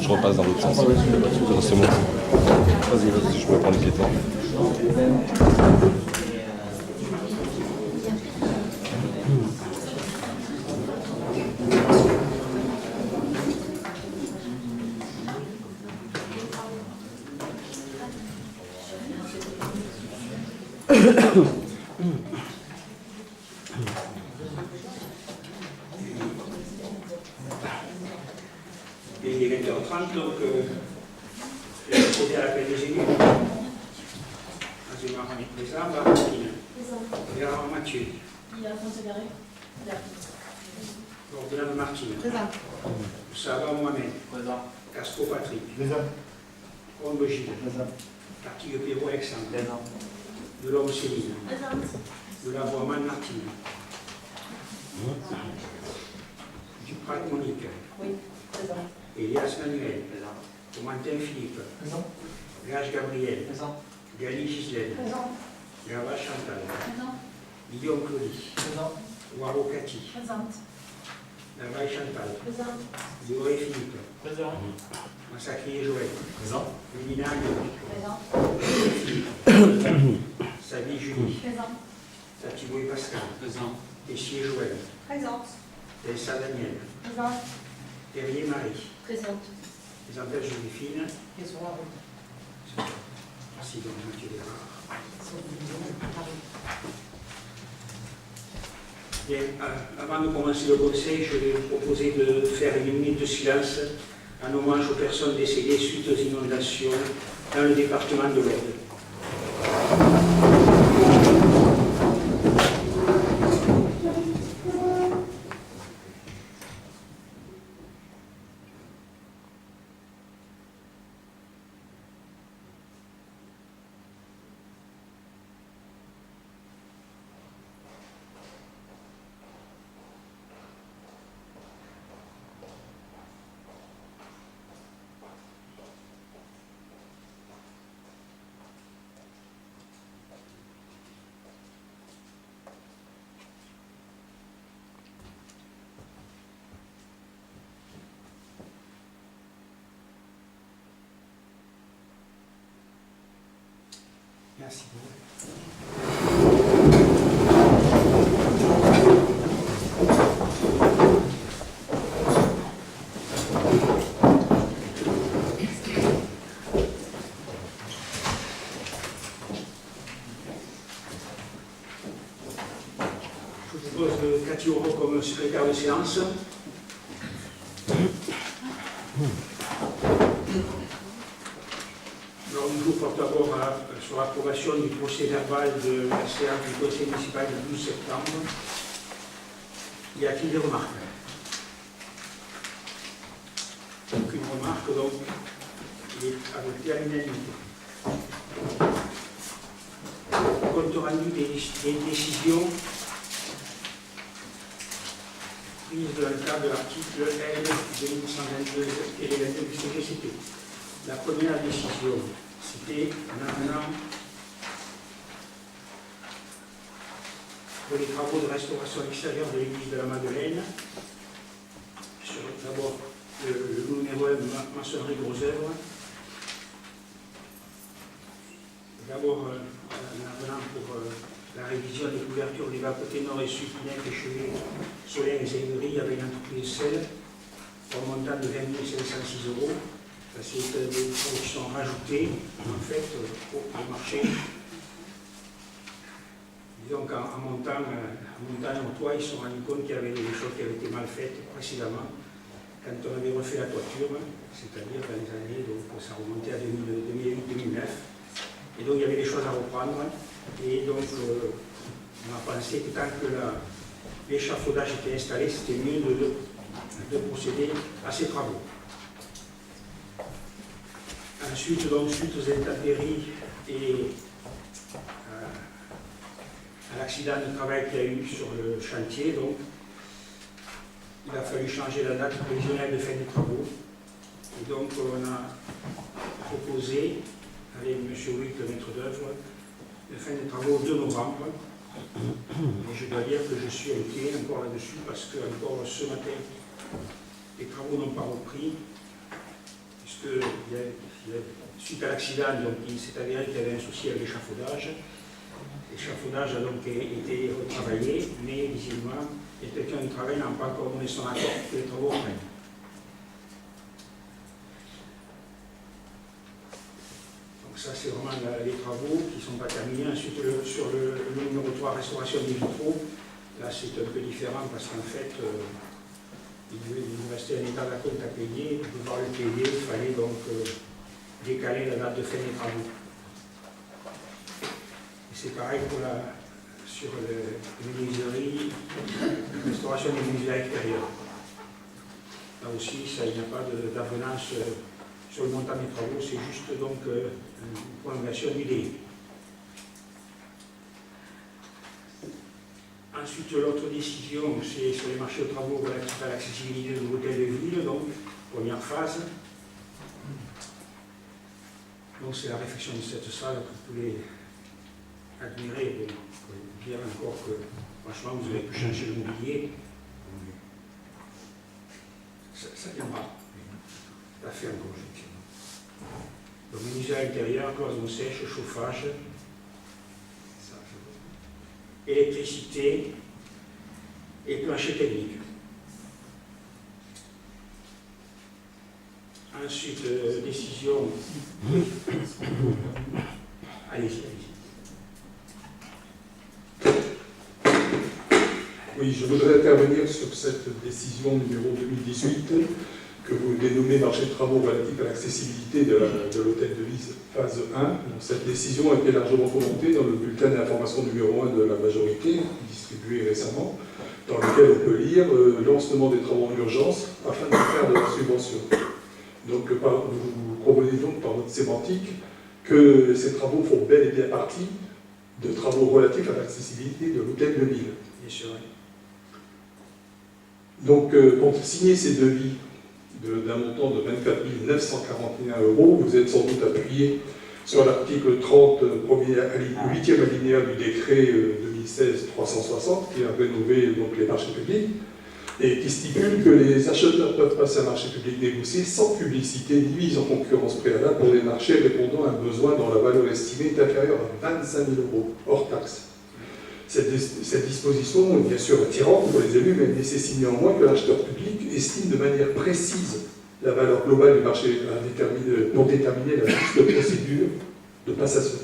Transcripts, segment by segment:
Je repasse dans l'autre sens. C'est bon. Vas-y, je peux prendre le piéton. Il est 20h30, donc je vais procéder à l'appel des élus. Azéma Rami présent, Martine. Gérard Mathieu. Ordonnance Martine. Présent. Sava Mohamed. Présent. Casco Patrick. Présent. Combe Gilles. Présent. Cartier Perrault Alexandre. Présent. Delorme Céline. Présente. Delavoie-Man Martine. Duprat Monique. Oui. Présent. Elias Manuel. Présent. Comantin Philippe. Présent. Gage Gabriel. Présent. Gali Gislaine. Présent. Gava Chantal. Présent. Guillaume Claudie. Présent. Waro Cathy. Présente. Navaille Chantal. Présente. Dioré Philippe. Présent. Massacré Joël. Présent. Mélina Aguirre. Présent. Savi Julie. Présent. Satiboué Pascal. Présent. Tessier Joël. Présente. Tessa Daniel. Présent. Terrier Marie. Présente. Isabelle Joséphine. Et sur la route. Merci donc Mathieu Gérard. Bien, avant de commencer le conseil, je vais vous proposer de faire une minute de silence en hommage aux personnes décédées suite aux inondations dans le département de l'Aude. Merci. Je vous propose Cathy Auro comme secrétaire de séance. Alors, nous porte d'abord sur l'approbation du procès verbal de la séance du conseil municipal du 12 septembre. Y a-t-il des remarques? Aucune remarque, donc il est adopté à l'unanimité. Compte rendu des décisions prises dans le cadre de l'article L 2122 et les 22 du CGCT. La première décision, c'était en amenant pour les travaux de restauration extérieure de l'église de la Madeleine, sur d'abord le numéro 1, maçonnerie gros œuvre. D'abord, en avenant pour la révision des couvertures des bas-côtés nord et sud, Pinec, Échevet, Soleil et Zéguerie avec l'entreprise Sel, pour un montant de 20 506 €. C'est des travaux qui sont rajoutés, en fait, au marché. Disons qu'en montant au toit, ils se sont rendus compte qu'il y avait des choses qui avaient été mal faites précédemment, quand on avait refait la toiture, c'est-à-dire dans les années, donc ça remontait à 2008-2009. Et donc il y avait des choses à reprendre. Et donc on a pensé que tant que l'échafaudage était installé, c'était mieux de procéder à ces travaux. Ensuite, donc, suite aux intempéries et à l'accident de travail qu'il y a eu sur le chantier, donc, il a fallu changer la date prévisionnelle de fin des travaux. Et donc, on a proposé, avec M. Wick, le maître d'œuvre, la fin des travaux au 2 novembre. Et je dois dire que je suis inquiet encore là-dessus, parce que encore ce matin, les travaux n'ont pas repris, puisque suite à l'accident, il s'est avéré qu'il y avait un souci avec l'échafaudage. L'échafaudage a donc été retravaillé, mais visiblement, et quelqu'un du travail n'a pas encore donné son accord pour que les travaux reprennent. Donc ça, c'est vraiment les travaux qui ne sont pas terminés. Ensuite, sur le numéro 3, restauration des vitraux, là, c'est un peu différent parce qu'en fait, il nous restait un état d'acompte à payer. Pour pouvoir le payer, il fallait donc décaler la date de fin des travaux. Et c'est pareil sur les menuiseries, restauration des menuiseries extérieures. Là aussi, il n'y a pas d'avenance sur le montant des travaux, c'est juste donc une prolongation du délai. Ensuite, l'autre décision, c'est sur les marchés aux travaux relatifs à l'accessibilité de l'hôtel de ville, donc première phase. Donc c'est la réflexion de cette salle que vous pouvez admirer. Vous pouvez dire encore que, franchement, vous avez pu changer le mobilier. Ça vient pas. Ça fait encore, donc, menuiserie intérieure, cloison sèche, chauffage, électricité et plancher technique. Ensuite, décision. Allez-y. Oui, je voudrais intervenir sur cette décision numéro 2018 que vous dénommez marché de travaux relatif à l'accessibilité de l'hôtel de ville phase 1. Donc, cette décision a été largement commentée dans le bulletin d'information numéro 1 de la majorité, distribué récemment, dans lequel on peut lire lancement des travaux en urgence afin de faire de la subvention. Donc, vous proposez donc par votre sémantique que ces travaux font bel et bien partie de travaux relatifs à l'accessibilité de l'hôtel de ville. Bien sûr. Donc, pour signer ces devis d'un montant de 24 941 €, vous êtes sans doute appuyé sur l'article 30, 8e alinéa du décret 2016-360, qui a rénové donc, les marchés publics, et qui stipule que les acheteurs peuvent passer un marché public négocié sans publicité ni mise en concurrence préalable pour des marchés répondant à un besoin dont la valeur estimée est inférieure à 25 000 €, hors taxe. Cette disposition est bien sûr attirante pour les élus, mais elle nécessite néanmoins que l'acheteur public estime de manière précise la valeur globale du marché pour déterminer la juste procédure de passation.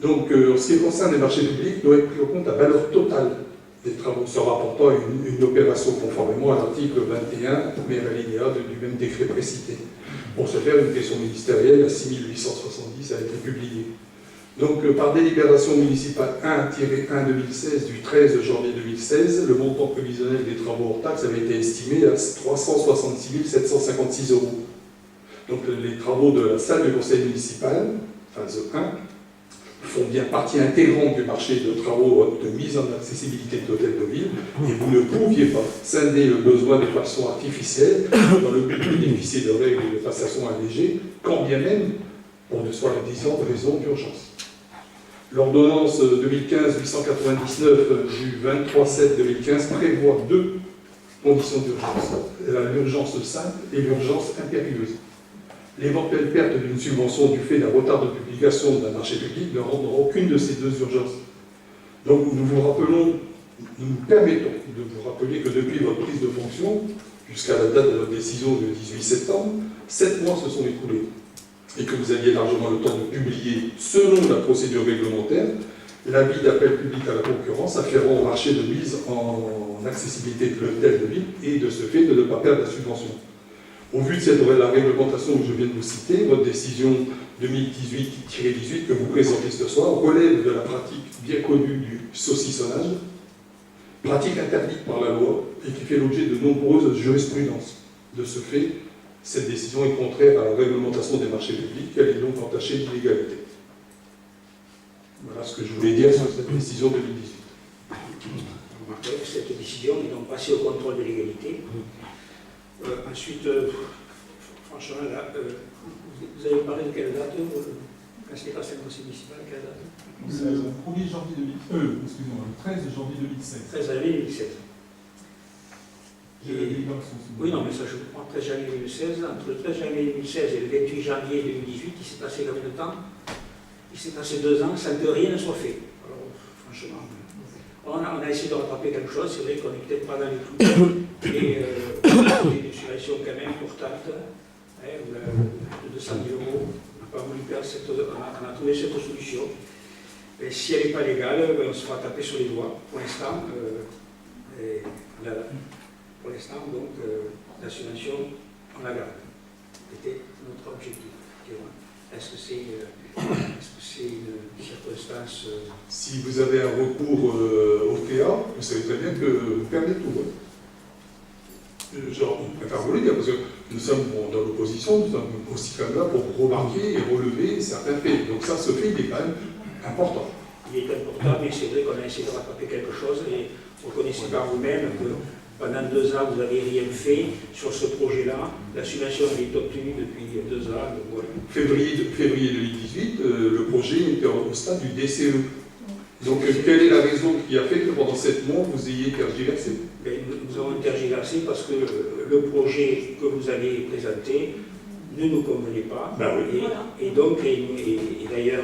Donc, en ce qui concerne les marchés publics, doit être pris en compte la valeur totale des travaux se rapportant à une opération conformément à l'article 21, premier alinéa du même décret précité. Pour ce faire, une question ministérielle à 6870 a été publiée. Donc, par délibération municipale 1-1-2016 du 13 janvier 2016, le montant prévisionnel des travaux hors taxes avait été estimé à 366 756 €. Donc, les travaux de la salle du conseil municipal, phase 1, font bien partie intégrante du marché de travaux de mise en accessibilité de l'hôtel de ville, et vous ne pouviez pas scinder le besoin de façon artificielle dans le but de bénéficier de règles de passation allégées, quand bien même pour de soi-disant raisons d'urgence. L'ordonnance 2015-899 du 23/7-2015 prévoit deux conditions d'urgence, l'urgence simple et l'urgence impérieuse. L'éventuelle perte d'une subvention du fait d'un retard de publication d'un marché public ne rendra aucune de ces deux urgences. Donc nous nous permettons de vous rappeler que depuis votre prise de fonction, jusqu'à la date de votre décision du 18 septembre, 7 mois se sont écoulés, et que vous aviez largement le temps de publier, selon la procédure réglementaire, l'avis d'appel public à la concurrence afférent au marché de mise en accessibilité de l'hôtel de ville, et de ce fait de ne pas perdre la subvention. Au vu de la réglementation que je viens de vous citer, votre décision 2018-18 que vous présentez ce soir relève de la pratique bien connue du saucissonnage, pratique interdite par la loi et qui fait l'objet de nombreuses jurisprudences. De ce fait, cette décision est contraire à la réglementation des marchés publics, elle est donc entachée d'illégalité. Voilà ce que je voulais dire sur cette décision 2018. remarquerez que cette décision est donc passée au contrôle de légalité. Ensuite, franchement, là, vous avez parlé de quelle date quand c'était passé le conseil municipal, quelle date? Le 1er janvier 2000, excusez-moi, le 13 janvier 2016. 13 janvier 2017. J'ai la date sous Oui, non, mais ça, je comprends, 13 janvier 2016. Entre le 13 janvier 2016 et le 28 janvier 2018, il s'est passé combien de temps? Il s'est passé 2 ans sans que rien ne soit fait. Alors, franchement, on a essayé de rattraper quelque chose. C'est vrai qu'on n'est peut-être pas dans les clous. Et une subvention quand même importante, hein, de 200 000 €. On n'a pas voulu perdre on a trouvé cette solution. Et si elle n'est pas légale, on se fera taper sur les doigts. Pour l'instant, donc, la subvention, on la garde. C'était notre objectif. Est-ce que c'est une circonstance... Si vous avez un recours au TA, vous savez très bien que vous perdez tout. On préfère vous le dire, parce que nous sommes dans l'opposition, nous sommes aussi quand même là pour remarquer et relever certains faits. Donc ça, ce fait, il est quand même important. Il est important, mais c'est vrai qu'on a essayé de rattraper quelque chose, et vous connaissez par vous-même que pendant 2 ans, vous n'avez rien fait sur ce projet-là. La subvention est obtenue depuis 2 ans. Donc voilà. Février 2018, le projet était au stade du DCE. Donc, quelle est la raison qui a fait que pendant 7 mois, vous ayez tergiversé? Nous avons tergiversé parce que le projet que vous avez présenté ne nous convenait pas. Ben oui. Et donc, d'ailleurs,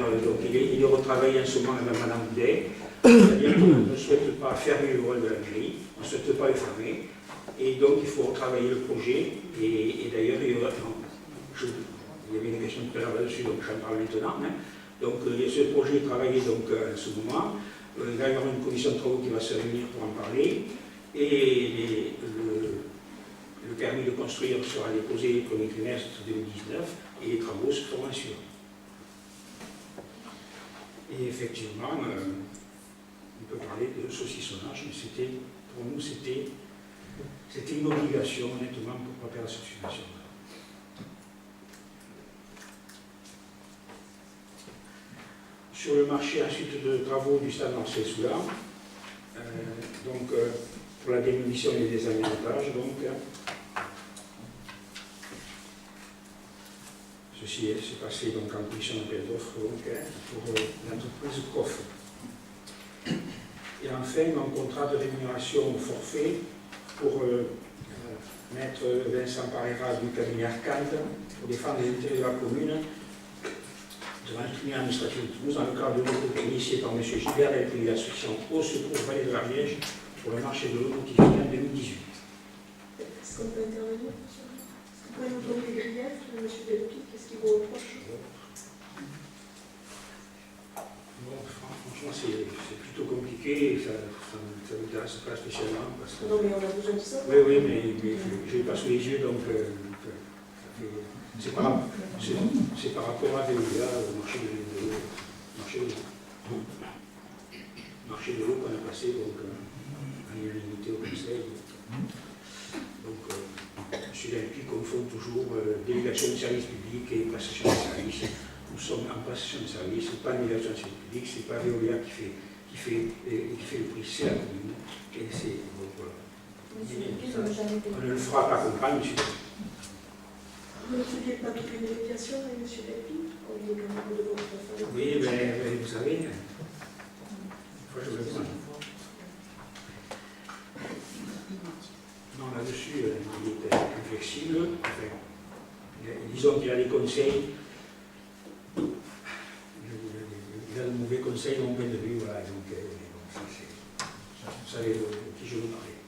il est retravaillé en ce moment avec Mme Boudet. C'est-à-dire qu'on ne souhaite pas fermer le rôle de la mairie, on ne souhaite pas le fermer. Et donc, il faut retravailler le projet. Et d'ailleurs, il y avait une question tout à l'heure là-dessus, donc j'en parle maintenant. Hein. Donc, ce projet est travaillé donc, en ce moment. Il va y avoir une commission de travaux qui va se réunir pour en parler. Et le permis de construire sera déposé au premier trimestre 2019 et les travaux se feront suivre. Et effectivement, on peut parler de saucissonnage, mais pour nous, c'était une obligation, honnêtement, pour ne pas perdre cette subvention. Sur le marché ensuite de travaux du stade Marcel Soula, pour la démolition et les aménages, ceci s'est passé donc, en commission d'appel d'offres pour l'entreprise COF. Et enfin, un contrat de rémunération au forfait pour Maître Vincent Parera du cabinet Arcade pour défendre les intérêts de la commune devant le tribunal administratif de Toulouse dans le cadre de l'autre initié par M. Gilbert avec l'association Au Secours Vallée de l'Ariège pour le marché de l'eau notifié en 2018. Est-ce qu'on peut intervenir? Est-ce que vous pouvez nous donner des griefs de M. Delpy? Qu'est-ce qu'il vous reproche? Bon, franchement, c'est plutôt compliqué et ça ne m'intéresse pas spécialement. Parce que... Non, mais on a besoin de ça. Oui, mais je n'ai pas sous les yeux, donc c'est par rapport à Veolia, au marché de l'eau. Marché de l'eau qu'on a passé donc, en unanimité au Conseil. Donc, M. Delpy confond toujours délégation de service public et prestation de service. Nous sommes en prestation de service, pas une délégation de service public, c'est pas Veolia qui fait le prix, c'est la commune. Et c'est donc voilà. On ne le fera pas comprendre, M. Delpy. Vous ne pouviez pas trouver une médiation avec M. Delpy? On lui est quand même de votre famille. Oui, mais vous savez, fois je vous non, là-dessus, il est inflexible. Enfin, disons qu'il a des conseils. Il a de mauvais conseils de mon point de vue. Voilà, donc, vous savez de qui je vous parlais.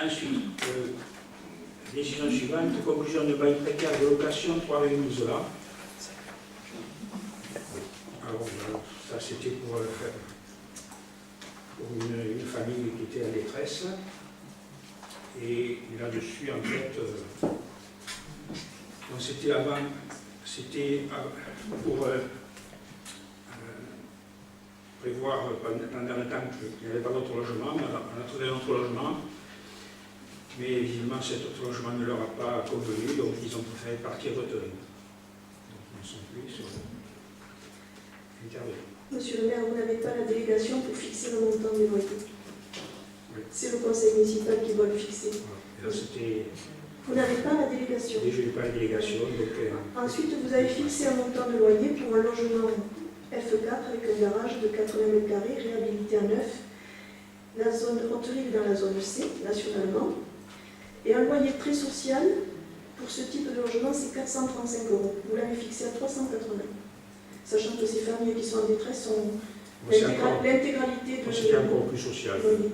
Ensuite, décision suivante, conclusion de bail précaire de location 3 rue Mouzola. Alors, ça c'était pour une famille qui était en détresse. Et là-dessus, en fait, c'était avant, c'était pour prévoir pendant le temps qu'il n'y avait pas d'autre logement. On a trouvé un autre logement, mais évidemment, cet autre logement ne leur a pas convenu, donc ils ont préféré partir retenir. Donc ils ne sont plus sur l'intervention. Monsieur le maire, vous n'avez pas la délégation pour fixer le montant des loyers. Oui. C'est le conseil municipal qui doit le fixer. Et là, c'était. Vous n'avez pas la délégation. Déjà, je n'ai pas la délégation, donc. Ensuite, vous avez fixé un montant de loyer pour un logement F4 avec un garage de 80 mètres carrés réhabilité à neuf. La zone Haute-Rive dans la zone C, nationalement. Et un loyer très social pour ce type de logement, c'est 435 €. Vous l'avez fixé à 380. Sachant que ces familles qui sont en détresse sont l'intégralité de C'était encore plus social. loyer.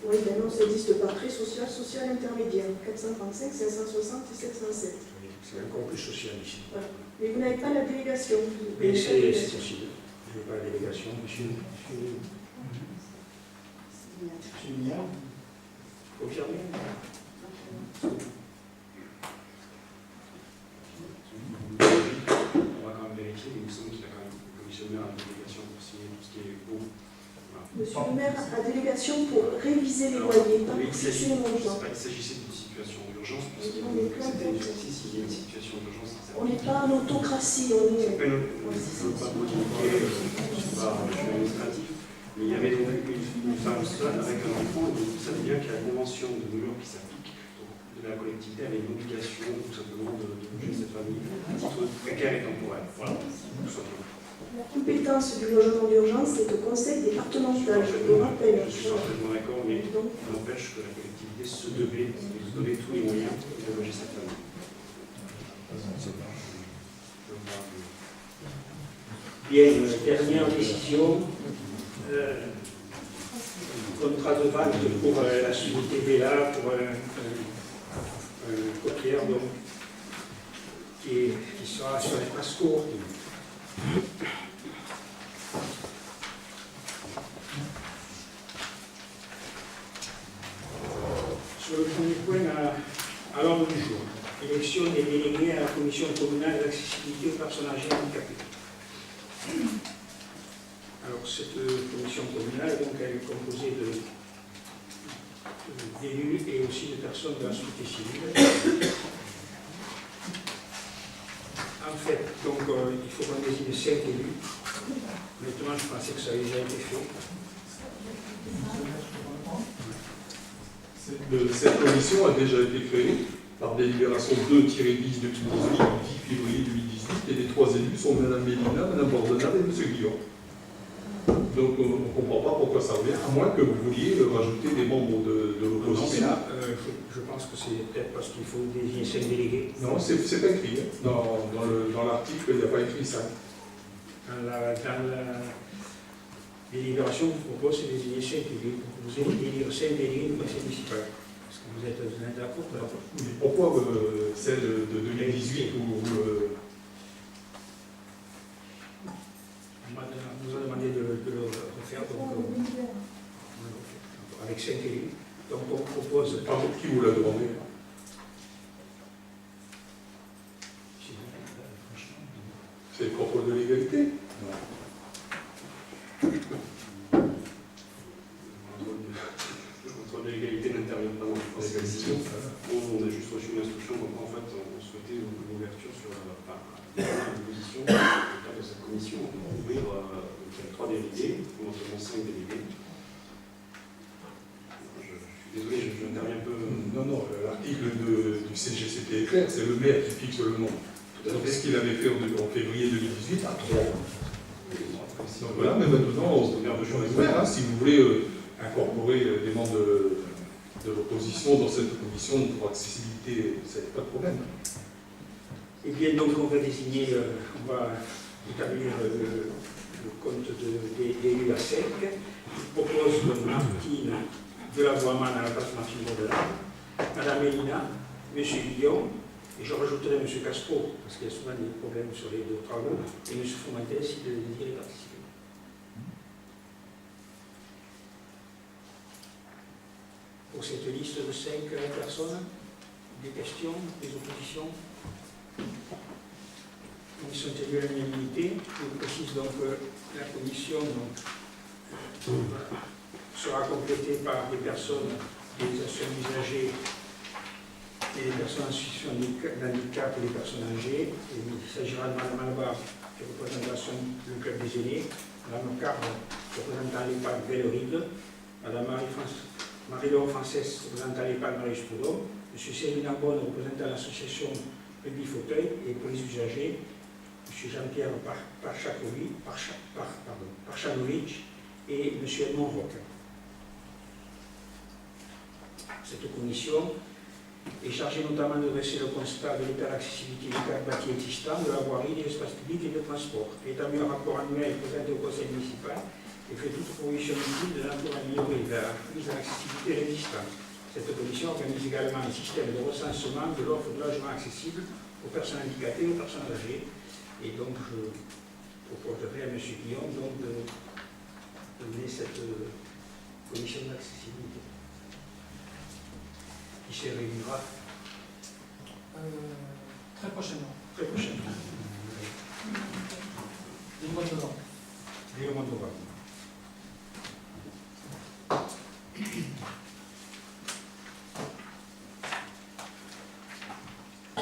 Oui, ben non, ça n'existe pas. Très social, social intermédiaire. 435, 560 et 707. C'est encore plus social ici. Voilà. Mais vous n'avez pas la délégation. Mais c'est possible. Je n'ai pas la délégation, monsieur. Confirmé. On va quand même vérifier, mais il me semble qu'il a quand même le commissionnaire à la délégation pour signer tout ce qui est beau. Monsieur le maire a délégation pour réviser les loyers, pas Oui, pour fixer les montants. il s'agissait d'une situation d'urgence, puisque On est plein c'était de- s'il y a une situation d'urgence. On n'est pas en autocratie, on est... C'est pas administratif, mais il y avait donc une femme seule avec un enfant, et vous savez bien qu'il y a la convention de New York qui s'applique, donc de la collectivité avait une obligation tout simplement de loger cette famille à titre précaire et temporaire. Voilà, tout simplement. La compétence du logement d'urgence est au conseil départemental, je le rappelle. Je suis parfaitement d'accord, mais Donc, ça n'empêche que la collectivité se devait de se donner tous les moyens de loger cette famille. Bien, dernière décision. Contrat de vente pour la société Bella, pour un copière, donc, qui sera sur l'espace court. Sur le premier point, à l'ordre du jour, élection des délégués à la commission communale d'accessibilité aux personnes âgées handicapées. Alors, cette commission communale, donc, elle est composée d'élus et aussi de personnes de la société civile. En fait, donc, il faut qu'on désigne 5 élus. Maintenant, je pensais que ça avait déjà été fait. Cette commission a déjà été créée par délibération 2-10 du 10 février 2018 et les 3 élus sont Mme Mélina, Mme Bordenave et M. Guillaume. Donc on ne comprend pas pourquoi ça revient, à moins que vous vouliez rajouter des membres de Non, mais l'opposition. là, je pense que c'est peut-être parce qu'il faut désigner 5 délégués. Non, c'est pas écrit. Hein. Dans l'article, il n'y a pas écrit ça. Dans la délibération, je vous propose de désigner 5 élus. Vous allez élire 5 délégués du conseil municipal. Est-ce que vous êtes d'accord? Mais pourquoi celle de 2018 où On nous a demandé de le refaire, donc on le refait. Avec 5 élus. Donc on propose. par qui vous l'a demandé? C'est le contrôle de légalité? Le contrôle de l'égalité n'intervient pas dans le procès de décision. On a juste reçu une instruction, donc en fait, on souhaitait l'ouverture sur une position dans le cadre de cette commission, ouvrir 3 délégués, éventuellement 5 délégués. Je suis désolé, j'interviens un peu. Non, l'article du CGCT est clair, c'est le maire qui fixe le nom. Donc ce qu'il avait fait en février 2018 à 3. Donc voilà, mais maintenant, on est ouvert, hein, si vous voulez incorporer des membres de l'opposition dans cette commission pour accessibilité, ça n'est pas de problème. Et bien donc on va désigner, on va établir le compte des élus à 5. Je propose Martine Delavoie-Man à la place Martine Bordelave, Madame Mélina, M. Guillaume, et je rajouterai M. Castro, parce qu'il y a souvent des problèmes sur les 2 travaux, et M. Foumantel s'il désire y participer. Pour cette liste de 5 personnes, des questions, des oppositions? Ils sont élus à l'unanimité. Je précise donc que la commission sera complétée par des personnes, des assurances usagers et des personnes en situation d'handicap et des personnes âgées. Et il s'agira de Mme Albar, qui représente le club des aînés, Madame Carve, représentant l'EHPAD Belle-Ride, Madame Marie-Laure Frances, représentant l'EHPAD Marie-Spoudon, M. Céline Ambonne, représentant l'association Rugby Fauteuil et pour les usagers, M. Jean-Pierre Parchanovic et M. Edmond Roque. Cette commission est chargée notamment de dresser le constat de l'état d'accessibilité du cadre bâti existant, de la voirie, des espaces publics et de transport, établit un rapport annuel présenté au conseil municipal et fait toute proposition utile de nature à améliorer la mise en accessibilité de l'existant. Cette commission organise également un système de recensement de l'offre de logement accessible aux personnes handicapées et aux personnes âgées. Et donc, je proposerai à M. Guillaume donc, de mener cette commission d'accessibilité qui se réunira très prochainement. très prochainement. Le mois de novembre. Dès le mois de novembre.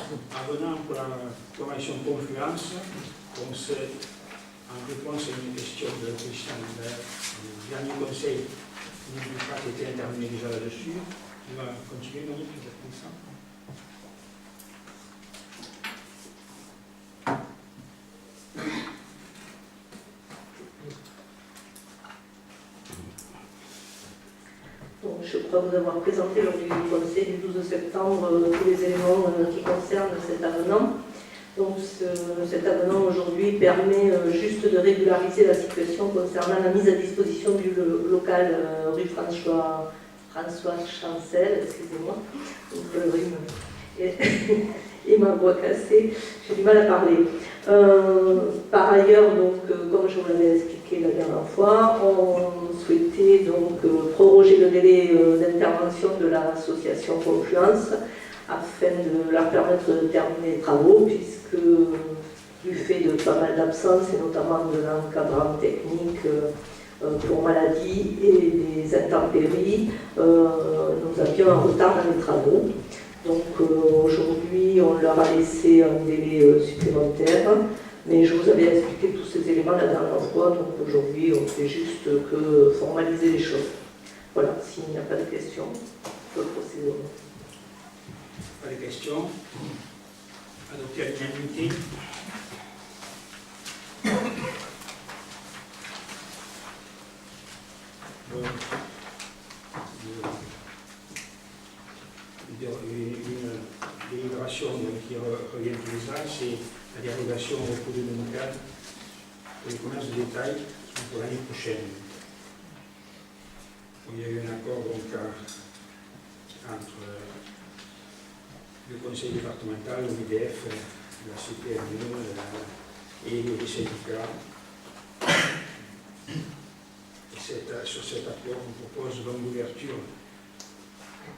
En venant pour la convention Confluence, on sait, en réponse à une question de Christian, le dernier conseil municipal qui était intervenu déjà là-dessus, il va continuer, Monique, comme ça. Donc, je crois vous avoir présenté lors du conseil du 12 septembre tous les éléments qui concernent cet avenant. Donc cet avenant aujourd'hui permet juste de régulariser la situation concernant la mise à disposition du local rue François Chancel, excusez-moi, le rhume et ma voix cassée, j'ai du mal à parler. Par ailleurs, donc, comme je vous l'avais expliqué la dernière fois, on souhaitait donc proroger le délai d'intervention de l'association Confluence afin de leur permettre de terminer les travaux, puisque du fait de pas mal d'absences et notamment de l'encadrement technique pour maladie et des intempéries, nous avions un retard dans les travaux. Donc aujourd'hui, on leur a laissé un délai supplémentaire, mais je vous avais expliqué tous ces éléments la dernière fois, donc aujourd'hui, on fait juste que formaliser les choses. Voilà, s'il n'y a pas de questions, on peut procéder. Pas de questions. Adopter à l'unanimité. Une délibération qui revient tous les ans, c'est la dérogation au coût dominical pour les commerces de détail pour l'année prochaine. Il y a eu un accord donc, entre le conseil départemental, l'OIDF, la CPME et les syndicats. Et sur cet accord, on propose une ouverture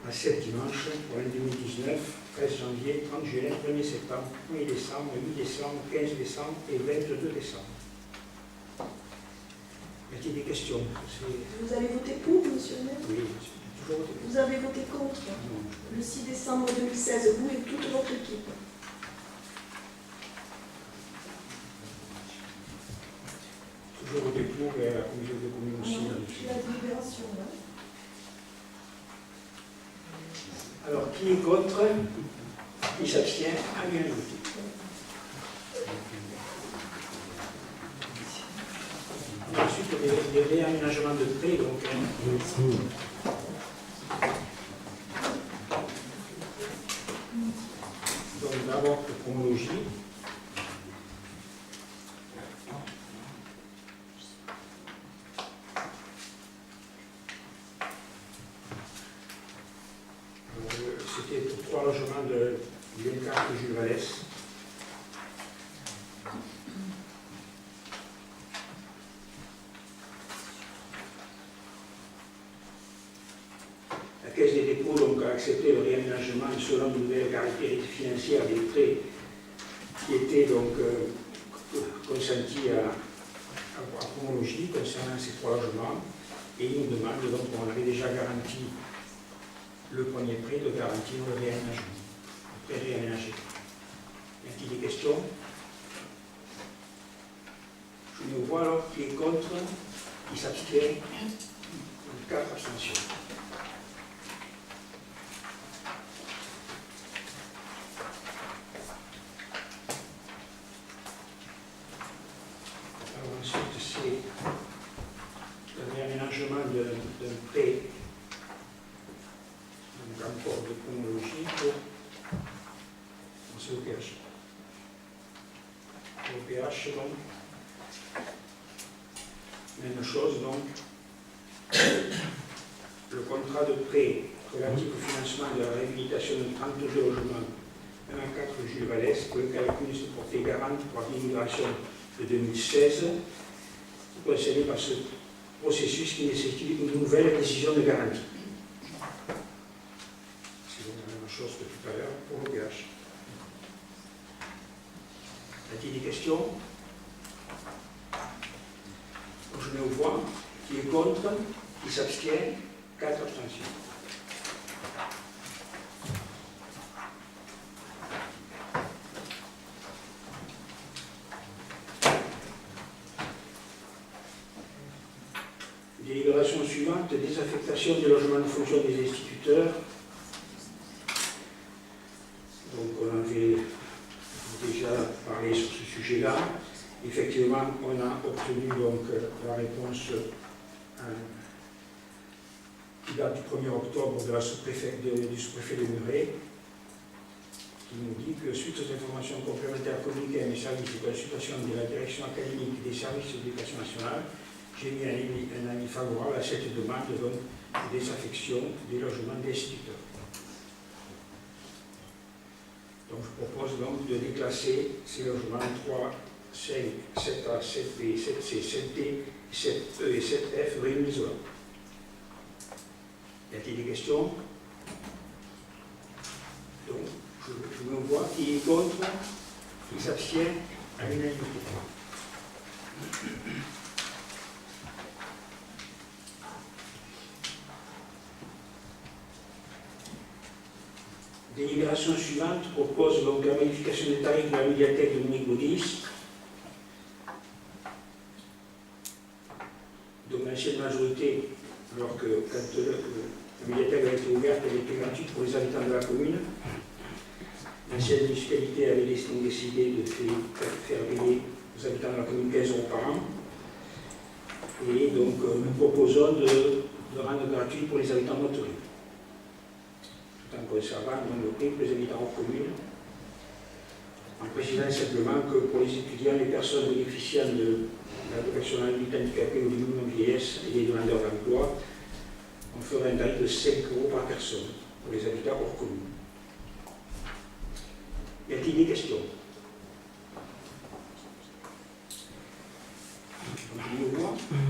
à 7 dimanches pour l'année 2019, 13 janvier, 30 juillet, 1er septembre, 1er décembre, 8 décembre, 15 décembre et 22 décembre. Y a-t-il des questions? Vous avez voté pour, monsieur le maire? Oui, toujours voté pour. Vous avez voté contre Non. le 6 décembre 2016, vous et toute votre équipe. Toujours voté pour et à la commission de communes aussi. J'ai la délibération, là. Alors, qui est contre? Qui s'abstient? À l'unanimité. Ensuite, il y a des réaménagements de prêt, donc. Donc, d'abord, pour chronologie. C'était pour 3 logements de l'INCAR de Jules Vallès. La Caisse des dépôts donc, a accepté le réaménagement selon de nouvelles caractéristiques financières des prêts qui étaient donc consentis à chronologie concernant ces 3 logements. Et ils nous demandent, donc on avait déjà garanti le premier prêt, de garantir le réaménagement, le prêt réaménagé. Y a-t-il des questions? Je me vois alors qui est contre, qui s'abstient. 4 abstentions. Alors ensuite, c'est le réaménagement d'un prêt, donc encore de chronologie pour le PH. Au PH, donc, même chose, donc, le contrat de prêt relatif au financement de la réhabilitation de 32 logements 1 à 4 Jules Vallès, pour lequel la commune se portait garante pour l'immigration de 2016, concerné par ce processus qui nécessite une nouvelle décision de garantie. C'est donc la même chose que tout à l'heure pour l'OPH. Y a-t-il des questions? Donc, je mets au voix. Qui est contre? Qui s'abstient? 4 abstentions. Délibération suivante, désaffectation des logements de fonction des instituteurs. Donc on avait déjà parlé sur ce sujet-là. Effectivement, on a obtenu donc la réponse qui date du 1er octobre de du sous-préfet de Muret, qui nous dit que suite aux informations complémentaires communiquées à mes services de consultation de la direction académique des services de l'éducation nationale, j'ai mis un avis favorable à cette demande donc, de désaffection des logements des instituteurs. Donc je propose donc de déclasser ces logements 3, 5, 7A, 7B, 7C, 7D, 7E et 7F réunis isolants. Y a-t-il des questions? Donc, je me vois qui est contre, qui s'abstient à l'unanimité. Délibération suivante propose donc la modification des tarifs de la médiathèque de Dominique Baudis. Donc l'ancienne majorité, alors que quand la médiathèque a été ouverte, elle était gratuite pour les habitants de la commune. L'ancienne municipalité avait décidé de faire payer aux habitants de la commune 15 € par an. Et donc nous proposons de rendre gratuit pour les habitants de notre rue. En conservant le prix pour les habitants hors commune, en précisant simplement que pour les étudiants, les personnes bénéficiant de la protection adulte handicapée ou du minimum vieillesse et les demandeurs d'emploi, on ferait un tarif de 5 € par personne pour les habitants hors commune. Y a-t-il des questions?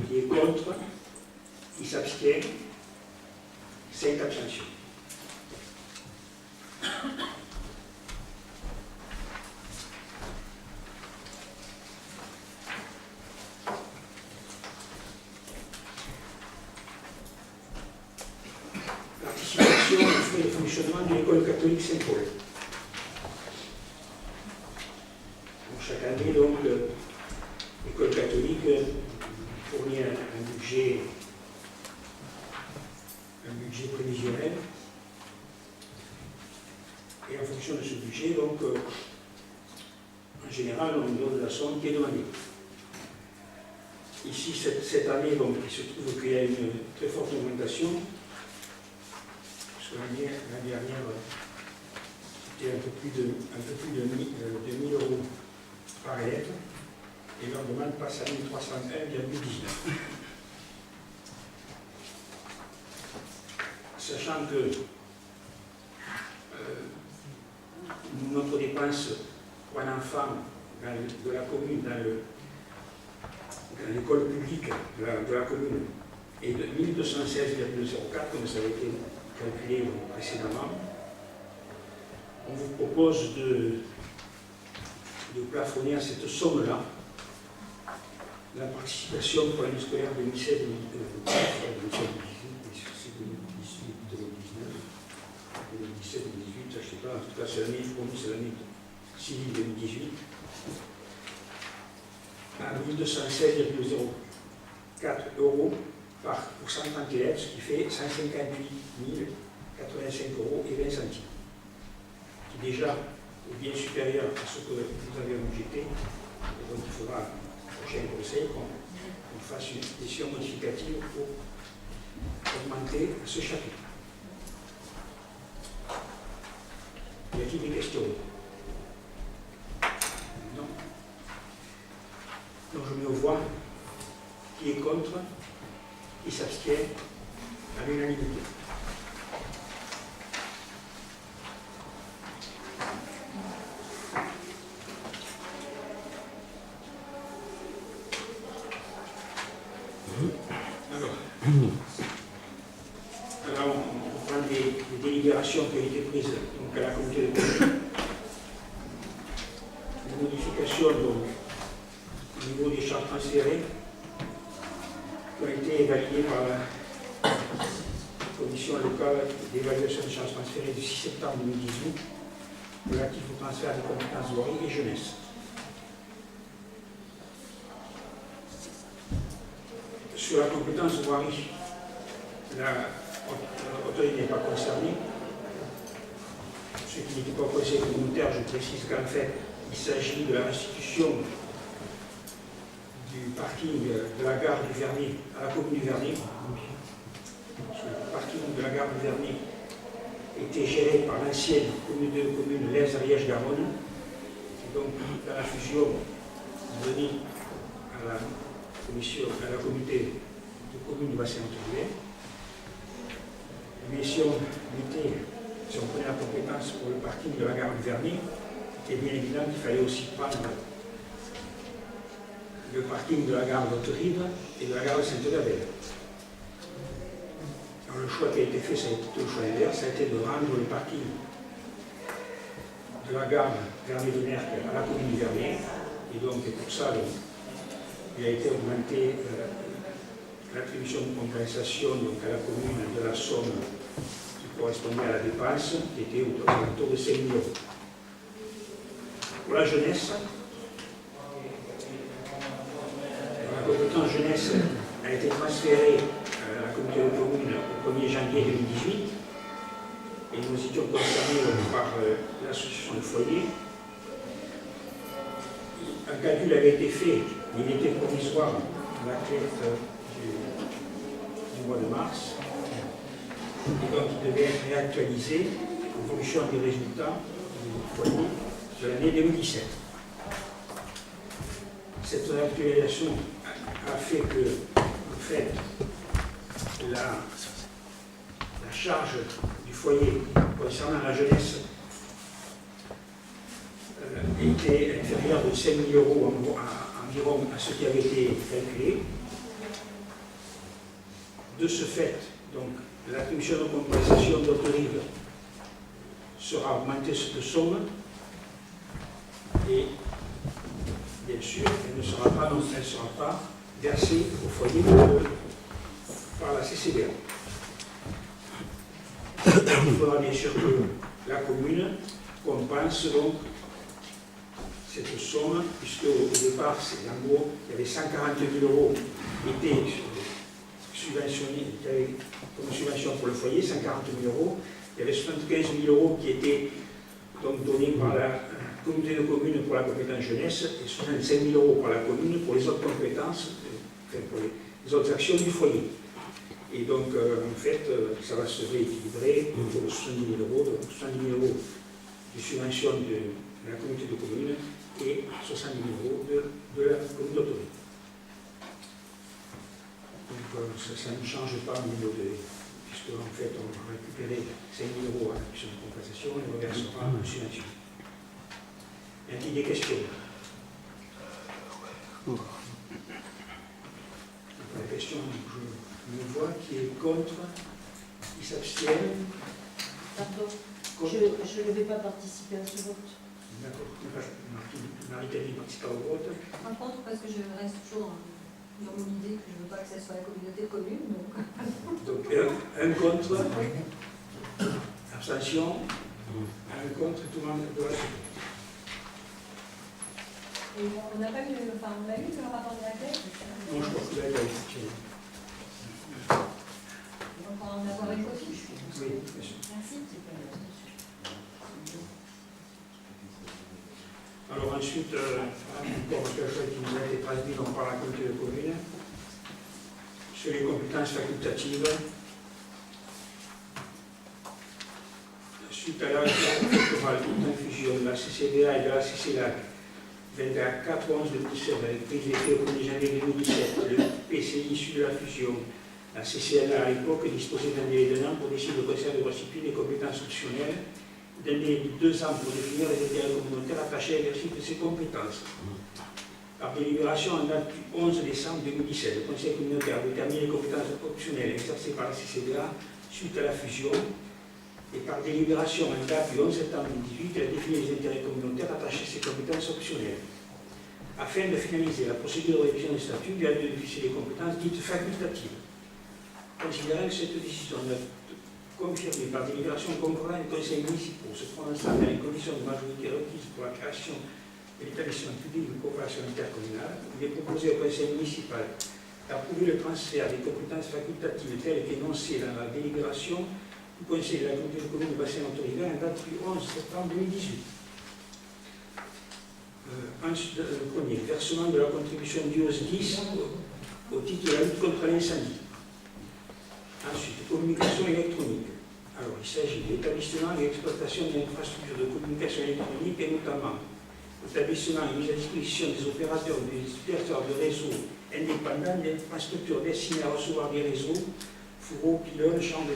Qui est contre? Qui s'abstient? 5 abstentions. Participation aux frais de fonctionnement de l'école catholique Saint-Paul. Chaque année, donc, l'école catholique fournit un budget prévisionnel. Et en fonction de ce budget, donc, en général, on donne la somme qui est demandée. Ici, cette année, donc, il se trouve qu'il y a une très forte augmentation. Parce que l'année dernière, c'était un peu plus de 1000 € par élève. Et leur demande passe à 1301,19. Sachant que notre dépense pour un enfant de la commune, dans l'école publique de la commune, est de 1216,04, comme ça a été calculé précédemment, on vous propose de plafonner à cette somme-là la participation pour l'année scolaire 2017-2018, je ne sais pas, en tout cas c'est l'année civile 2018, à 1216,04 € pour 130 élèves, ce qui fait 158 085 € et 20 centimes, qui déjà est bien supérieur à ce que vous avez objecté. Donc il faudra au prochain conseil qu'on fasse une décision modificative pour augmenter ce chapitre. Y a-t-il des questions? Non. Donc je mets aux voix qui est contre, qui s'abstient à l'unanimité. Alors, on prend des délibérations qui ont été prises donc, à la communauté de communes. Une modification donc, au niveau des charges transférées qui ont été validées par la commission locale d'évaluation des charges transférées du 6 septembre 2018 relatif au transfert des compétences voirie et jeunesse. Sur la compétence voirie, l'autorité n'est pas concernée. Ce qui n'était pas au conseil communautaire, je précise qu'en fait, il s'agit de la restitution du parking de la gare du Vernet à la commune du Vernet. Le parking de la gare du Vernet était géré par l'ancienne communauté de communes Lens-Ariège-Garonne. Et donc, dans la fusion donnée à la communauté de communes du bassin autoritaire, mais si on prenait la compétence pour le parking de la gare du Vernet, il était bien évident qu'il fallait aussi prendre le parking de la gare d'Haute-Rive et de la gare de Sainte-Gabelle. Alors le choix qui a été fait, ça a été le choix inverse, ça a été de rendre le parking de la gare Vernet-de-Nerck à la commune du Vernet. Et donc, pour ça, il a été augmenté l'attribution de compensation donc, à la commune de la somme qui correspondait à la dépense, qui était autour de 5 000 €. Pour la jeunesse, la compétence jeunesse a été transférée à la communauté de communes au 1er janvier 2018 et nous étions concernés par l'association de foyer. Un calcul avait été fait, il était provisoire à la clé du mois de mars, et donc il devait être réactualisé en fonction des résultats du foyer de l'année 2017. Cette réactualisation a fait que, en fait, la charge du foyer concernant la jeunesse était inférieure de 5 000 € environ à ce qui avait été calculé. De ce fait, donc, l'attribution de compensation d'Haute-Rive sera augmentée de somme et, bien sûr, elle ne sera pas versée au foyer par la CCBA. Il faudra bien sûr que la commune compense donc cette somme, puisque au départ, en gros, il y avait 140 000 € qui étaient subventionnés, comme subvention pour le foyer, 140 000 €. Il y avait 75 000 € qui étaient donc donnés par la communauté de communes pour la compétence jeunesse et 65 000 € par la commune pour les autres compétences, pour les autres actions du foyer. Et donc, en fait, ça va se rééquilibrer autour de 70 000 €, 70 000 € de subvention de la communauté de communes et 70 000 € de la commune d'autorité. Donc, ça ne change pas au niveau de... puisque, en fait, on va récupérer 5 000 € à la question de compensation et on reversera en subvention. Y a-t-il des questions? La question, je me vois qui est contre, qui s'abstiennent. Pardon, je ne vais pas participer à ce vote. D'accord. Marie-Thérèse participe pas au vote. Par contre, parce que je reste toujours dans mon idée que je ne veux pas que ce soit la communauté de communes. Donc, un contre, abstention, un contre, tout le monde doit se. Et on n'a pas eu, enfin, on a eu le rapport de la tête. Moi, je crois que là, il y a une question. On va en avoir une copie. Oui, bien sûr. Merci. Alors ensuite, encore quelque chose qui nous a été transmis donc, par la communauté de communes sur les compétences facultatives. Suite à la réforme d'infusion de la CCDA et de la CCLAC 24/11/2017 avec prise d'effet au 1er janvier 2017, le PCI issu de la fusion, la CCLA à l'époque disposait d'un délai d'un an pour décider au concert de restituer des compétences optionnelles, d'un délai de 2 ans pour définir les intérêts communautaires attachés à l'exercice de ces compétences. Par délibération en date du 11 décembre 2017, le Conseil communautaire a déterminé les compétences optionnelles exercées par la CCDA suite à la fusion. Et par délibération en date du 11 septembre 2018, elle a défini les intérêts communautaires attachés à ces compétences optionnelles. Afin de finaliser la procédure de révision des statuts, il y a de déficier des compétences dites facultatives. Considérant que cette décision est confirmée par délibération concordante des conseils municipaux se prononçant dans les conditions de majorité requises pour la création de l'établissement public de coopération intercommunale, il est proposé au conseil municipal d'approuver le transfert des compétences facultatives telles qu'énoncées dans la délibération du Conseil de la communauté de communes du bassin autorisé en date du 11 septembre 2018. Ensuite, le premier, versement de la contribution due aux 10 au titre de la lutte contre l'incendie. Ensuite, communication électronique. Alors, il s'agit de l'établissement et l'exploitation d'infrastructures de communication électronique et notamment l'établissement et mise à disposition des opérateurs ou des utilisateurs de réseaux indépendants d'infrastructures destinées à recevoir des réseaux, fourreaux, pylônes, champs de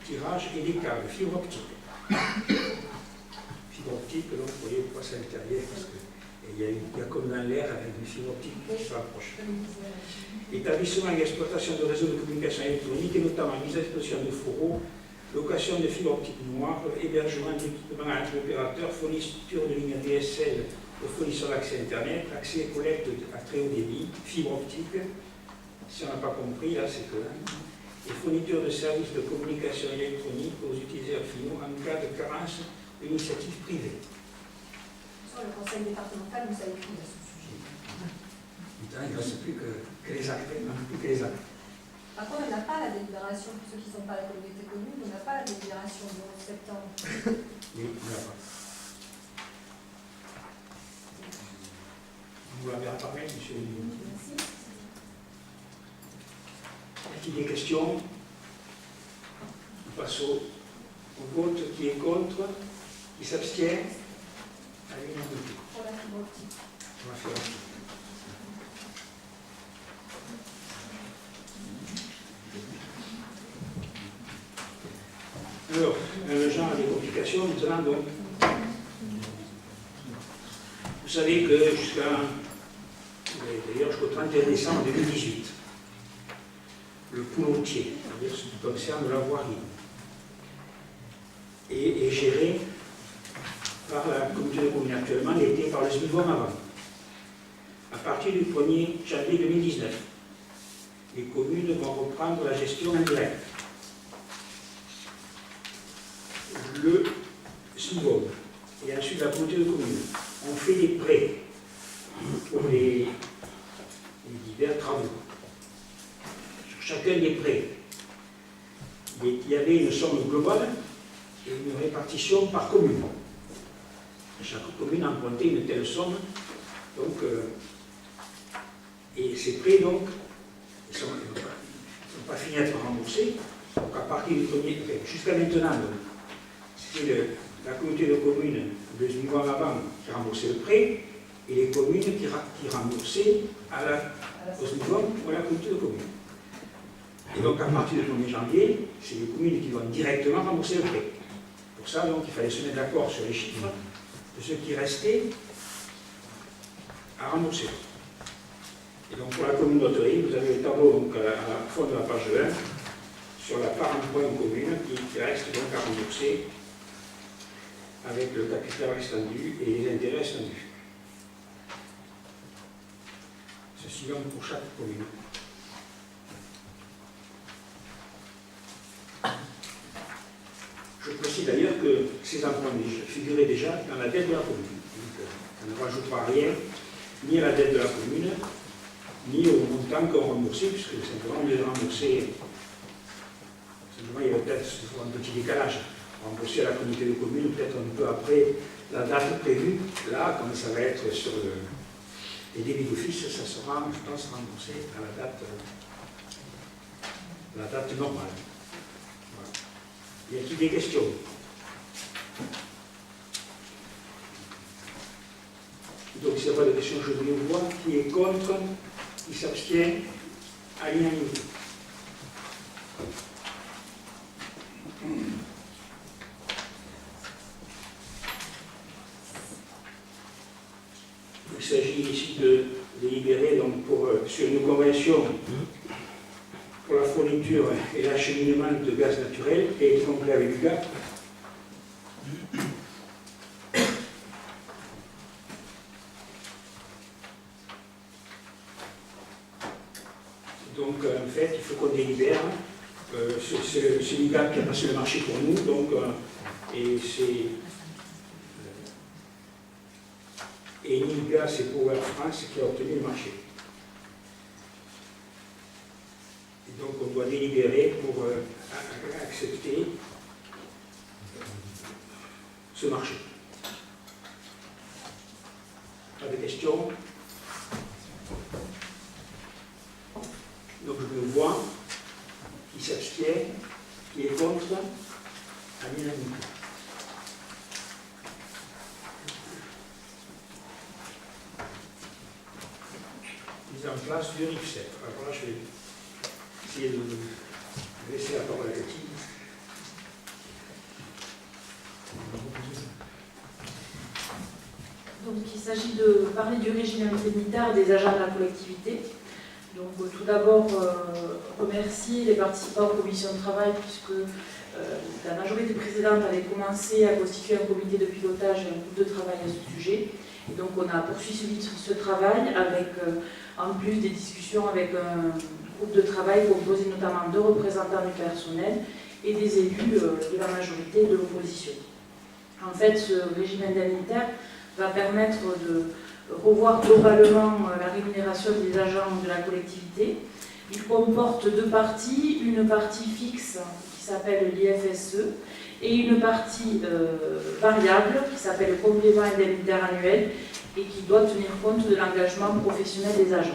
tirage et des câbles, fibre optique. Fibre optique, donc vous voyez pourquoi c'est à l'intérieur, parce qu'il y a comme dans l'air avec une fibre optique qui se rapproche. Établissement et exploitation de réseaux de communication électronique et notamment mise à disposition de fourreaux, location de fibre optique noire, hébergement d'équipements à opérateurs, fourniture de lignes DSL aux fournisseurs d'accès Internet, accès et collecte à très haut débit, fibre optique. Si on n'a pas compris, là, c'est que et fourniture de services de communication électronique aux utilisateurs finaux en cas de carence d'initiatives privées. Le conseil départemental nous a écrit à ce sujet. Putain, il ne reste plus que les actes. Par contre, on n'a pas la délibération, pour ceux qui ne sont pas à la communauté commune, on n'a pas la délibération du 11 septembre. Oui, on n'a pas. Vous l'avez apparu, monsieur le ministre. Merci. Y a-t-il des questions? On passe au vote. Qui est contre? Qui s'abstient? À l'unanimité. Pour la fibre optique. On va faire. Alors, le genre des complications, maintenant, donc, vous savez que jusqu'au 31 décembre 2018, le poulautier, c'est-à-dire ce qui concerne la voirie, est géré par la communauté de communes actuellement, l'été par le SMIVOM avant. À partir du 1er janvier 2019, les communes vont reprendre la gestion indirecte. Le SMIVOM et ensuite la communauté de communes ont fait des prêts pour les divers travaux. Sur chacun des prêts, il y avait une somme globale et une répartition par commune. Chaque commune empruntait une telle somme. Donc, et ces prêts, donc, ils ne sont pas finis d'être remboursés. Donc, à partir du premier, jusqu'à maintenant, c'était la communauté de communes de SMIVOM avant qui remboursait le prêt, et les communes qui remboursaient au SMIVOM ou à la communauté de communes. Et donc, à partir du 1er janvier, c'est les communes qui vont directement rembourser le prêt. Pour ça, donc, il fallait se mettre d'accord sur les chiffres de ce qui restait à rembourser. Et donc, pour la communauté, vous avez le tableau donc, à la fin de la page 1 sur la part en points commune qui reste donc à rembourser avec le capital restendu et les intérêts restendus. Ceci donc pour chaque commune. Je précise d'ailleurs que ces emprunts figuraient déjà dans la dette de la commune. Donc, on ne rajoutera rien ni à la dette de la commune, ni au montant qu'on remboursait, puisque simplement on les remboursait. Simplement, il y avait peut-être un petit décalage. Rembourser à la communauté de communes peut-être un peu après la date prévue. Là, comme ça va être sur les débits d'office, ça sera, je pense, remboursé à la date normale. Voilà. Y a-t-il des questions? Donc, s'il n'y a pas de questions, je vous les vois. Qui est contre? Qui s'abstient? À l'unanimité. Il s'agit ici de délibérer donc, sur une convention pour la fourniture et l'acheminement de gaz naturel qui a été conclue avec l'UGAP. Donc, en fait, il faut qu'on délibère. C'est l'UGAP qui a passé le marché pour nous, donc, et c'est. Et Nilga, c'est Power France qui a obtenu le marché. Et donc, on doit délibérer pour accepter ce marché. Pas de questions? Donc, je me vois. Qui s'abstient? Qui est contre? À l'unanimité. Mise en place du RIFSEP. Alors là, je vais essayer de laisser la parole à Cathy. Donc, il s'agit de parler du régime indemnitaire des agents de la collectivité. Donc, tout d'abord, remercier les participants aux commissions de travail, puisque la majorité précédente avait commencé à constituer un comité de pilotage et un groupe de travail à ce sujet. Et donc, on a poursuivi ce travail avec, en plus des discussions avec un groupe de travail composé notamment de représentants du personnel et des élus de la majorité de l'opposition. En fait, ce régime indemnitaire va permettre de revoir globalement la rémunération des agents de la collectivité. Il comporte deux parties, une partie fixe qui s'appelle l'IFSE et une partie variable qui s'appelle le complément indemnitaire annuel et qui doit tenir compte de l'engagement professionnel des agents.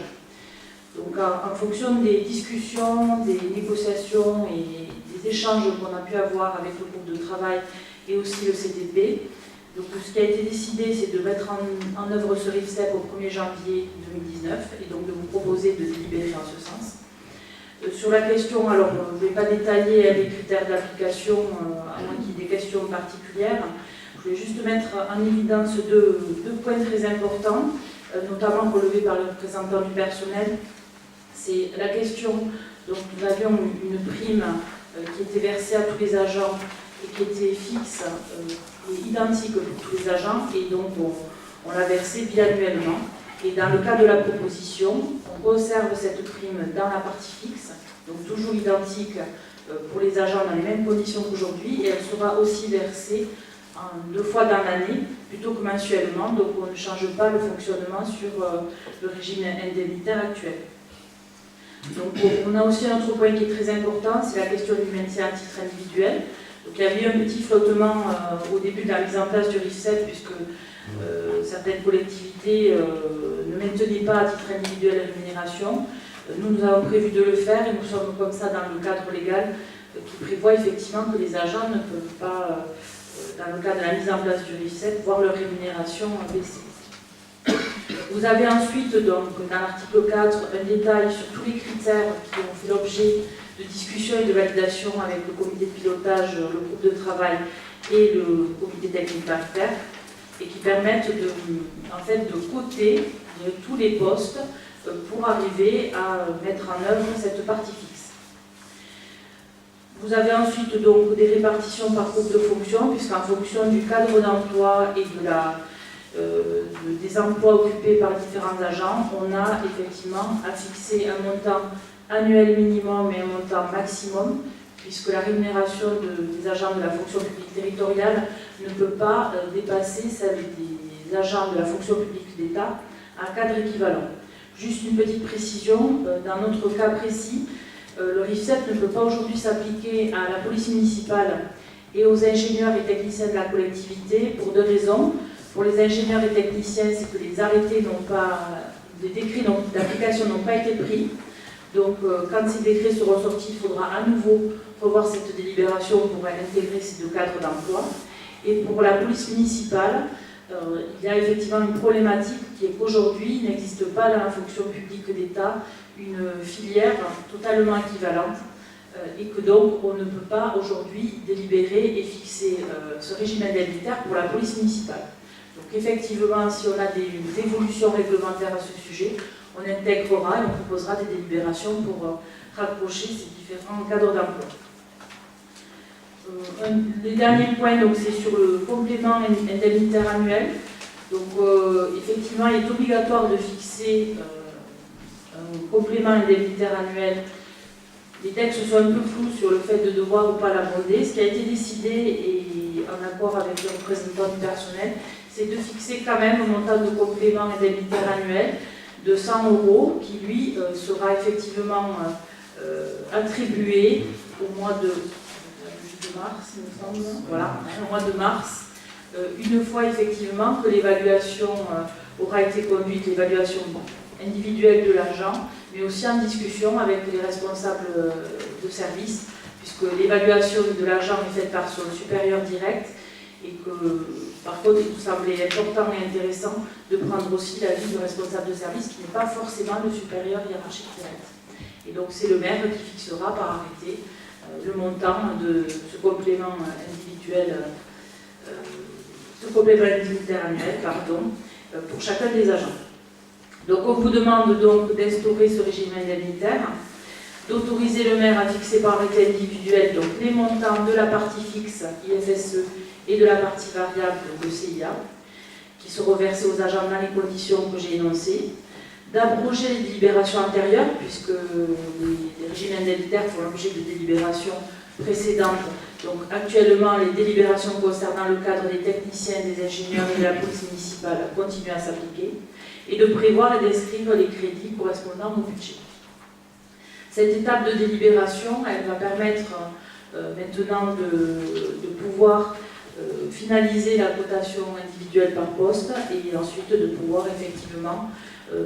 Donc en fonction des discussions, des négociations et des échanges qu'on a pu avoir avec le groupe de travail et aussi le CTP, donc, ce qui a été décidé, c'est de mettre en œuvre ce RIFSEP au 1er janvier 2019 et donc de vous proposer de délibérer en ce sens. Sur la question, alors je ne vais pas détailler les critères d'application, à moins qu'il y ait des questions particulières. Je voulais juste mettre en évidence deux points très importants, notamment relevés par le représentant du personnel. C'est la question, donc nous avions une prime qui était versée à tous les agents et qui était fixe et identique pour tous les agents, et donc on l'a versée biannuellement. Et dans le cas de la proposition, on conserve cette prime dans la partie fixe, donc toujours identique pour les agents dans les mêmes conditions qu'aujourd'hui, et elle sera aussi versée deux fois dans l'année, plutôt que mensuellement, donc on ne change pas le fonctionnement sur le régime indemnitaire actuel. Donc on a aussi un autre point qui est très important, c'est la question du maintien à titre individuel. Donc il y avait un petit flottement au début de la mise en place du RIFSEP, puisque certaines collectivités ne maintenaient pas à titre individuel la rémunération. Nous avons prévu de le faire et nous sommes comme ça dans le cadre légal qui prévoit effectivement que les agents ne peuvent pas, dans le cadre de la mise en place du RIFSEP, voir leur rémunération baisser. Vous avez ensuite, donc, dans l'article 4, un détail sur tous les critères qui ont fait l'objet de discussion et de validation avec le comité de pilotage, le groupe de travail et le comité technique paritaire, et qui permettent en fait, de coter tous les postes pour arriver à mettre en œuvre cette partie fixe. Vous avez ensuite donc des répartitions par groupe de fonction, puisqu'en fonction du cadre d'emploi et des emplois occupés par différents agents, on a effectivement à fixer un montant annuel minimum et un montant maximum, puisque la rémunération des agents de la fonction publique territoriale ne peut pas dépasser celle des agents de la fonction publique d'État un cadre équivalent. Juste une petite précision, dans notre cas précis, le RIFSEP ne peut pas aujourd'hui s'appliquer à la police municipale et aux ingénieurs et techniciens de la collectivité pour deux raisons. Pour les ingénieurs et techniciens, c'est que les arrêtés les décrets d'application n'ont pas été pris. Donc, quand ces décrets seront sortis, il faudra à nouveau revoir cette délibération pour intégrer ces deux cadres d'emploi. Et pour la police municipale, il y a effectivement une problématique qui est qu'aujourd'hui, il n'existe pas dans la fonction publique d'État une filière totalement équivalente et que donc on ne peut pas aujourd'hui délibérer et fixer ce régime indemnitaire pour la police municipale. Donc effectivement, si on a des évolutions réglementaires à ce sujet, on intégrera et on proposera des délibérations pour rapprocher ces différents cadres d'emploi. Le dernier point, c'est sur le complément indemnitaire annuel. Donc effectivement, il est obligatoire de fixer un complément indemnitaire annuel. Les textes sont un peu flous sur le fait de devoir ou pas l'abonder. Ce qui a été décidé, et en accord avec le représentant du personnel, c'est de fixer quand même un montant de complément indemnitaire annuel de 100 € qui, lui, sera effectivement attribué au mois de mars, il me semble. Voilà, au mois de mars, une fois effectivement que l'évaluation aura été conduite, l'évaluation individuelle de l'agent, mais aussi en discussion avec les responsables de service, puisque l'évaluation de l'agent est faite par son supérieur direct, et que par contre il nous semblait important et intéressant de prendre aussi l'avis du responsable de service, qui n'est pas forcément le supérieur hiérarchique direct. Et donc c'est le maire qui fixera par arrêté le montant de ce complément individuel, ce complément indemnitaire annuel, pour chacun des agents. Donc on vous demande donc d'instaurer ce régime indemnitaire, d'autoriser le maire à fixer par arrêté individuel donc les montants de la partie fixe IFSE et de la partie variable de CIA, qui seront versés aux agents dans les conditions que j'ai énoncées, d'abroger les délibérations antérieures, puisque les régimes indemnitaires font l'objet de délibérations précédentes. Donc actuellement, les délibérations concernant le cadre des techniciens, des ingénieurs et de la police municipale continuent à s'appliquer, et de prévoir et d'inscrire les crédits correspondant au budget. Cette étape de délibération, elle va permettre maintenant de pouvoir finaliser la cotation individuelle par poste et ensuite de pouvoir effectivement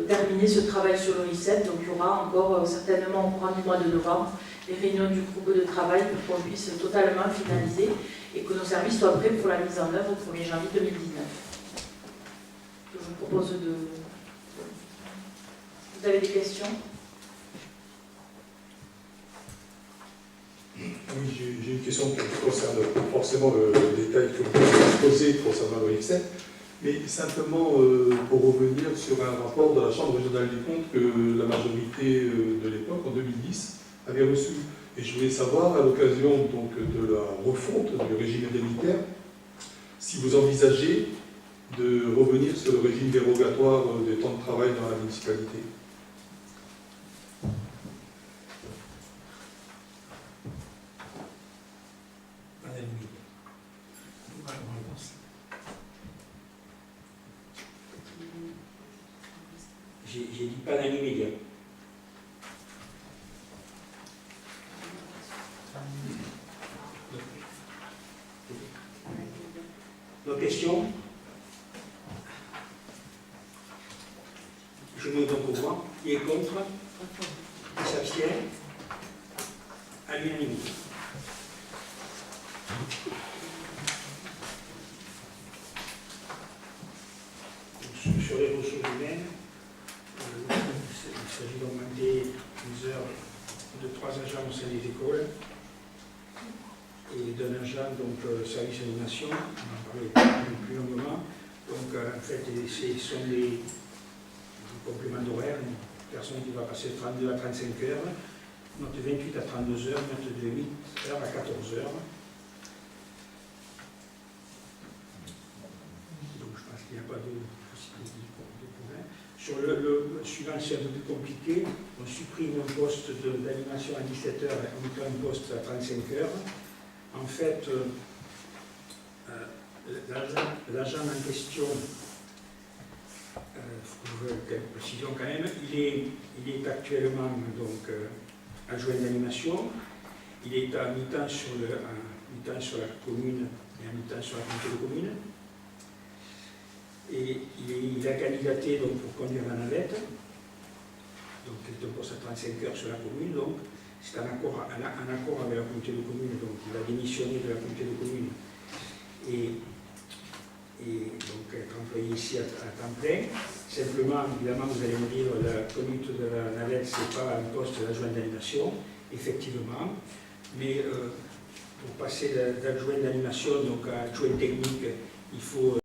terminer ce travail sur le RIFSEP. Donc il y aura encore certainement au courant du mois de novembre des réunions du groupe de travail pour qu'on puisse totalement finaliser et que nos services soient prêts pour la mise en œuvre au 1er janvier 2019. Je vous propose de... Vous avez des questions? Oui, j'ai une question qui concerne forcément le détail que vous avez exposé concernant le RIFSEP, mais simplement pour revenir sur un rapport de la Chambre régionale des comptes que la majorité de l'époque, en 2010, avait reçu. Et je voulais savoir, à l'occasion donc de la refonte du régime indemnitaire, si vous envisagez de revenir sur le régime dérogatoire des temps de travail dans la municipalité. J'ai dit pas dans l'immédiat. D'autres questions? Je mets donc au voix. Qui est contre? Qui s'abstient? À l'unanimité. Sur les ressources humaines, il s'agit d'augmenter les heures de 3 agents au sein des écoles et d'un agent, donc service animation, on en parlait plus longuement. Donc en fait, ce sont des compléments d'horaire, une personne qui va passer de 32 à 35 heures, note 28 à 32 heures, note de 8 heures à 14 heures. Donc je pense qu'il n'y a pas de possibilité de problème. Sur le suivant, c'est un peu plus compliqué. On supprime un poste d'animation à 17 heures et on met un poste à 35 heures. En fait, l'agent en question faut que je fasse quelques précisions quand même. Il est actuellement donc, adjoint d'animation. Il est à mi-temps sur la commune et à mi-temps sur la communauté de communes. Et il a candidaté donc, pour conduire la navette. Donc c'est un poste à 35 heures sur la commune. Donc c'est en accord avec la communauté de communes. Donc il va démissionner de la communauté de communes et donc être employé ici à temps plein. Simplement, évidemment, vous allez me dire la conduite de la navette, ce n'est pas un poste d'adjoint d'animation, effectivement. Mais pour passer d'adjoint d'animation donc à adjoint technique, il faut